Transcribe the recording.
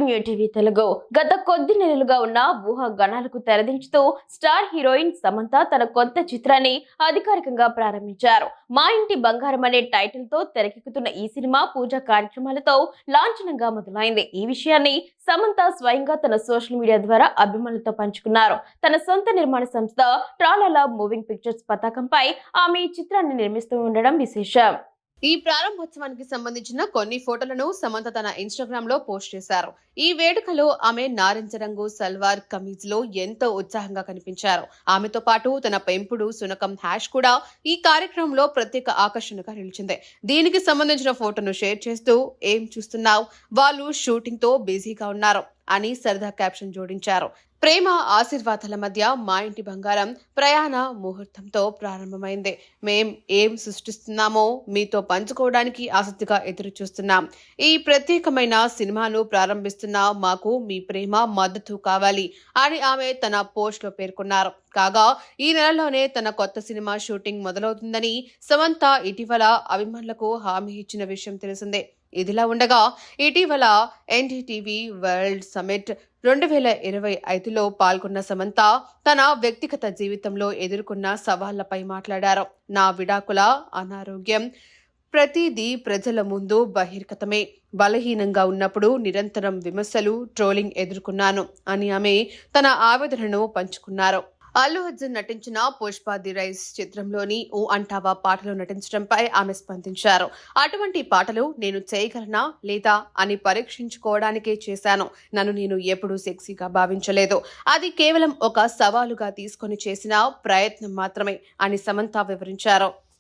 New TV Telugu. గత కొద్ది నెలలుగా ఉన్న ఊహాగానాలకు తెరదించుతూ స్టార్ హీరోయిన్ సమంత తన కొత్త చిత్రాన్ని అధికారికంగా ప్రారంభించారు. మా ఇంటి బంగారం అనే టైటిల్ తో తెరకెక్కుతున్న ఈ సినిమా పూజా కార్యక్రమాలతో లాంఛనంగా మొదలైంది. ఈ విషయాన్ని సమంత స్వయంగా తన సోషల్ మీడియా ద్వారా అభిమానులతో పంచుకున్నారు. తన సొంత నిర్మాణ సంస్థ ట్రాలాలా మూవింగ్ పిక్చర్స్ పతాకంపై ఆమె ఈ చిత్రాన్ని నిర్మిస్తూ ఉండడం విశేషం. ఈ ప్రారంభోత్సవానికి సంబంధించిన కొన్ని ఫోటోలను సమంత తన ఇన్స్టాగ్రామ్ లో పోస్ట్ చేశారు. ఈ వేడుకలో ఆమె నారింజ రంగు సల్వార్ కమీజ్ లో ఎంతో ఉత్సాహంగా కనిపించారు. ఆమెతో పాటు తన పెంపుడు సునకం హ్యాష్ కూడా ఈ కార్యక్రమంలో ప్రత్యేక ఆకర్షణగా నిలిచింది. దీనికి సంబంధించిన ఫోటోను షేర్ చేస్తూ ఏం చూస్తున్నావు, వాళ్ళు షూటింగ్ తో బిజీగా ఉన్నారు అని సరదా క్యాప్షన్ జోడించారు. ప్రేమ ఆశీర్వాదాల మధ్య మా ఇంటి బంగారం ప్రయాణ ముహూర్తంతో ప్రారంభమైంది. మేం ఏం సృష్టిస్తున్నామో మీతో పంచుకోవడానికి ఆసక్తిగా ఎదురు చూస్తున్నాం. ఈ ప్రత్యేకమైన సినిమాను ప్రారంభిస్తున్న మాకు మీ ప్రేమ మద్దతు కావాలి అని ఆమె తన పోస్ట్ లో పేర్కొన్నారు. కాగా ఈ నెలలోనే తన కొత్త సినిమా షూటింగ్ మొదలవుతుందని సమంత ఇటీవల అభిమానులకు హామీ ఇచ్చిన విషయం తెలిసిందే. ఇదిలా ఉండగా ఇటీవల ఎన్డీటీవీ వరల్డ్ సమిట్ 2025లో పాల్గొన్న సమంత తన వ్యక్తిగత జీవితంలో ఎదుర్కొన్న సవాళ్లపై మాట్లాడారు. నా విడాకుల, అనారోగ్యం, ప్రతిదీ ప్రజల ముందు బహిర్గతమే. బలహీనంగా ఉన్నప్పుడు నిరంతరం విమర్శలు, ట్రోలింగ్ ఎదుర్కొన్నాను అని ఆమె తన ఆవేదనను పంచుకున్నారు. అల్లు అర్జున్ నటించిన పుష్ప ది రైస్ చిత్రంలోని ఓ అంటావా పాటలో నటించడంపై ఆమె స్పందించారు. అటువంటి పాటలు నేను చేయగలనా లేదా అని పరీక్షించుకోవడానికే చేశాను. నన్ను నేను ఎప్పుడూ సెక్సీగా భావించలేదు. అది కేవలం ఒక సవాలుగా తీసుకొని చేసిన ప్రయత్నం మాత్రమే అని సమంత వివరించారు.